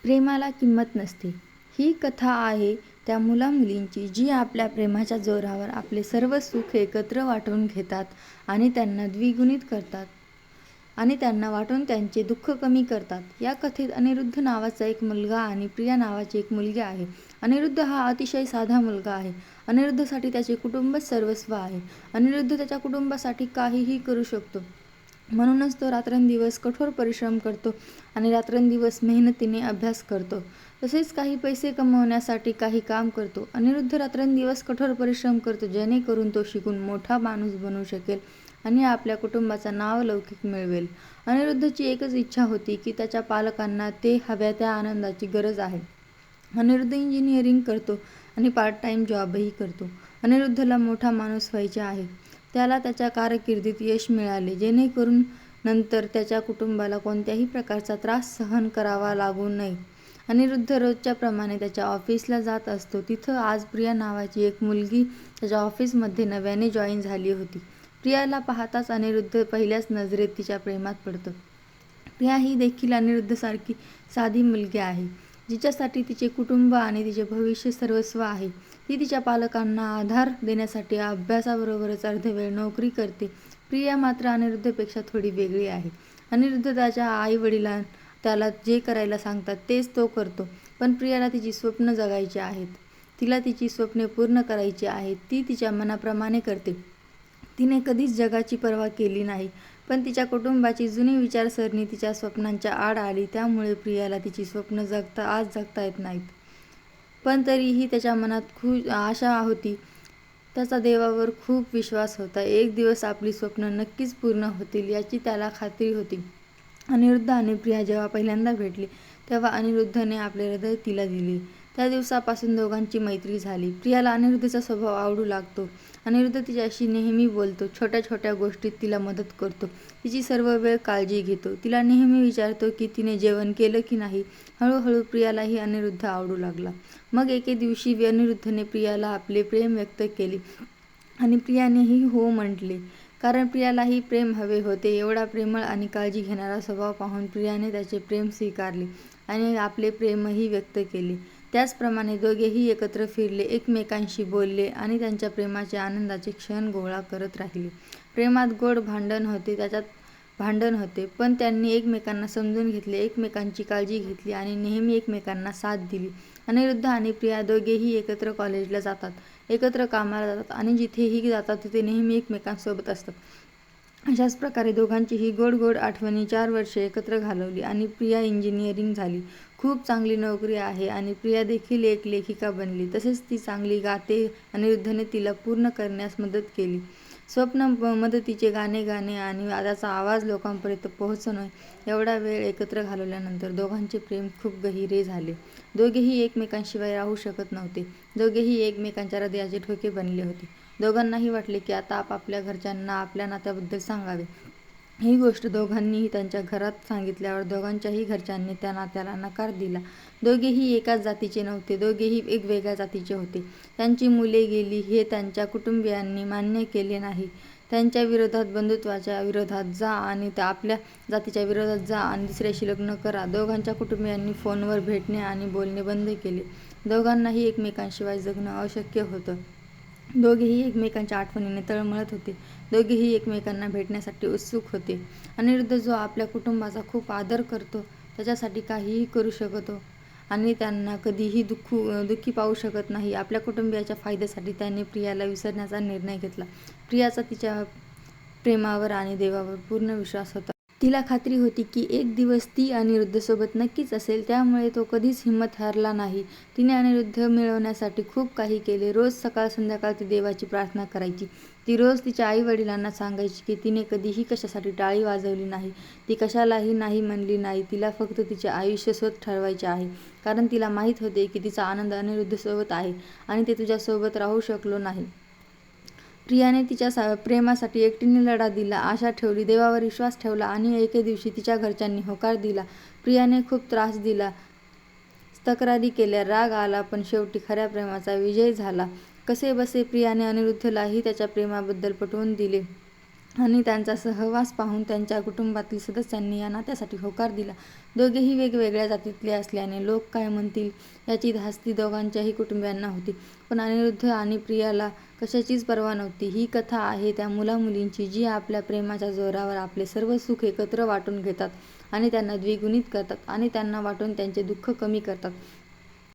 प्रेमाला किंमत नसते. ही कथा आहे त्या मुलामुलींची जी आपल्या प्रेमाच्या जोरावर आपले सर्व सुख एकत्र वाटून घेतात आणि त्यांना द्विगुणित करतात आणि त्यांना वाटून त्यांचे दुःख कमी करतात. या कथेत अनिरुद्ध नावाचा एक मुलगा आणि प्रिया नावाची एक मुलगी आहे. अनिरुद्ध हा अतिशय साधा मुलगा आहे. अनिरुद्धसाठी त्याचे कुटुंबच सर्वस्व आहे. अनिरुद्ध त्याच्या कुटुंबासाठी काहीही करू शकतो. म्हणूनच तो रात्रंदिवस कठोर परिश्रम करतो आणि रात्रंदिवस मेहनतीने अभ्यास करतो. तसेच काही पैसे कमवण्यासाठी काही काम करतो. अनिरुद्ध रात्रंदिवस कठोर परिश्रम करतो जेणेकरून तो शिकून मोठा माणूस बनू शकेल आणि आपल्या कुटुंबाचा नावलौकिक मिळवेल. अनिरुद्धची एकच इच्छा होती की त्याच्या पालकांना ते हव्या त्या आनंदाची गरज आहे. अनिरुद्ध इंजिनिअरिंग करतो आणि पार्ट टाइम जॉबही करतो. अनिरुद्धला मोठा माणूस व्हायचे आहे. त्याला त्याच्या कारकिर्दीत यश मिळाले जेणेकरून नंतर त्याच्या कुटुंबाला कोणत्याही प्रकारचा त्रास सहन करावा लागू नये. अनिरुद्ध रोजच्या प्रमाणे त्याच्या ऑफिसला जात असतो. तिथं आज प्रिया नावाची एक मुलगी त्याच्या ऑफिसमध्ये नव्याने जॉईन झाली होती. प्रियाला पाहताच अनिरुद्ध पहिल्याच नजरेत तिच्या प्रेमात पडतो. प्रिया ही देखील अनिरुद्धसारखी साधी मुलगी आहे जिच्यासाठी तिचे कुटुंब आणि तिचे भविष्य सर्वस्व आहे. ती तिच्या पालकांना आधार देण्यासाठी अभ्यासाबरोबरच अर्धवेळ नोकरी करते. प्रिया मात्र अनिरुद्धपेक्षा थोडी वेगळी आहे. अनिरुद्ध त्याच्या आई-वडिलां त्याला जे करायला सांगतात तेच तो करतो. पण प्रियाला तिची स्वप्न जगायची आहेत. तिला तिची स्वप्ने पूर्ण करायची आहेत. ती तिच्या मनाप्रमाणे करते. तिने कधीच जगाची पर्वा केली नाही. पण तिच्या कुटुंबाची जुनी विचारसरणी तिच्या स्वप्नांच्या आड आली. त्यामुळे प्रियाला तिची स्वप्न आज जगता येत नाहीत. पण तरीही त्याच्या मनात खूप आशा होती. त्याचा देवावर खूप विश्वास होता. एक दिवस आपली स्वप्न नक्कीच पूर्ण होतील याची त्याला खात्री होती. अनिरुद्ध आणि प्रिया जेव्हा पहिल्यांदा भेटले तेव्हा अनिरुद्धने आपले हृदय तिला दिले. त्या दिवसापासून दोघांची मैत्री झाली. प्रियाला अनिरुद्धचा स्वभाव आवडू लागतो. अनिरुद्ध तिच्याशी नेहमी बोलतो. छोट्या छोट्या गोष्टीत तिला मदत करतो. तिची सर्व वेळ काळजी घेतो. तिला नेहमी विचारतो की तिने जेवण केलं की नाही. हळूहळू प्रियालाही अनिरुद्ध आवडू लागला. मग एके दिवशी अनिरुद्धने प्रियाला आपले प्रेम व्यक्त केले आणि प्रियानेही हो म्हटले. कारण प्रियालाही प्रेम हवे होते. एवढा प्रेमळ आणि काळजी घेणारा स्वभाव पाहून प्रियाने त्याचे प्रेम स्वीकारले आणि आपले प्रेमही व्यक्त केले. त्याचप्रमाणे दोघेही एकत्र फिरले, एकमेकांशी बोलले आणि त्यांच्या प्रेमाचे आनंदाचे क्षण गोळा करत राहिले. प्रेमात गोड भांडण होते, त्याच्यात भांडण होते, पण त्यांनी एकमेकांना समजून घेतले, एकमेकांची काळजी घेतली आणि नेहमी एकमेकांना साथ दिली. अनिरुद्ध आणि प्रिया दोघेही एकत्र कॉलेजला जातात, एकत्र कामाला जातात आणि जिथेही जातात तिथे नेहमी एकमेकांसोबत असतात. अशाच प्रकारे दोघांचीही गोड गोड आठवणी 4 वर्षे एकत्र घालवली आणि प्रिया इंजिनिअरिंग झाली. खूप चांगली नोकरी आहे आणि प्रिया देखील एक लेखिका बनली. तसेच ती चांगली गाते. अनिरुद्धने तिला पूर्ण करण्यास मदत केली. स्वप्न मदतीचे गाणे गाणे आणि त्याचा आवाज लोकांपर्यंत पोहोचवणे. एवढा वेळ एकत्र घालवल्यानंतर दोघांचे प्रेम खूप गहिरे झाले. दोघेही एकमेकांशिवाय राहू शकत नव्हते. दोघेही एकमेकांच्या हृदयाचे ठोके बनले होते. दोघांनाही वाटले की आता आपापल्या घरच्यांना आपल्या नात्याबद्दल सांगावे. ही गोष्ट दोघांनीही त्यांच्या घरात सांगितल्यावर दोघांच्याही घरच्यांनी त्या नात्याला नकार दिला. दोघेही एकाच जातीचे नव्हते. दोघेही वेगवेगळ्या जातीचे होते. त्यांची मुले गेली हे त्यांच्या कुटुंबियांनी मान्य केले नाही. त्यांच्या विरोधात बंधुत्वाच्या विरोधात जा आणि आपल्या जातीच्या विरोधात जा आणि दुसऱ्याशी लग्न करा. दोघांच्या कुटुंबियांनी फोनवर भेटणे आणि बोलणे बंद केले. दोघांनाही एकमेकांशिवाय जगणं अशक्य होतं. दोघेही एकमेकांच्या आठवणीने तळमळत होते. दोघेही एकमेकांना भेटण्यासाठी उत्सुक होते. अनिरुद्ध जो आपल्या कुटुंबाचा खूप आदर करतो, त्याच्यासाठी काहीही करू शकतो आणि त्यांना कधीही दुःखी पाहू शकत नाही. आपल्या कुटुंबियाच्या फायद्यासाठी त्याने प्रियाला विसरण्याचा निर्णय घेतला. प्रियाचा तिच्या प्रेमावर आणि देवावर पूर्ण विश्वास होता. तिला खात्री होती की एक दिवस ती अनिरुद्धसोबत नक्कीच असेल. त्यामुळे तो कधीच हिंमत हारला नाही. तिने अनिरुद्ध मिळवण्यासाठी खूप काही केले. रोज सकाळ संध्याकाळ ती देवाची प्रार्थना करायची. ती रोज तिच्या आई-वडिलांना सांगायची की तिने कधीही कशासाठी टाळी वाजवली नाही. ती कशालाही नाही म्हणली नाही. तिला फक्त तिचे आयुष्य स्वतः ठरवायचे आहे. कारण तिला माहीत होते की तिचा आनंद अनिरुद्धसोबत आहे आणि ते तुझ्यासोबत राहू शकलो नाही. प्रियाने तिच्या प्रेमासाठी एकटीने लढा दिला, आशा ठेवली, देवावर विश्वास ठेवला आणि एके दिवशी तिच्या घरच्यांनी होकार दिला. प्रियाने खूप त्रास दिला, तक्रारी केल्या, राग आला, पण शेवटी खऱ्या प्रेमाचा विजय झाला. कसेबसे प्रियाने अनिरुद्धलाही त्याच्या प्रेमाबद्दल पटवून दिले. आणि त्यांचा सहवास पाहून त्यांच्या कुटुंबातील सदस्यांनी या नात्यासाठी होकार दिला. दोघेही वेगवेगळ्या जातीतले असल्याने लोक काय म्हणतील याची धास्ती दोघांच्याही कुटुंबियांना होती. पण अनिरुद्ध आणि प्रियाला कशाचीच पर्वा नव्हती. ही कथा आहे त्या मुलामुलींची जी आपल्या प्रेमाच्या जोरावर आपले सर्व सुख एकत्र वाटून घेतात आणि त्यांना द्विगुणित करतात आणि त्यांना वाटून त्यांचे दुःख कमी करतात.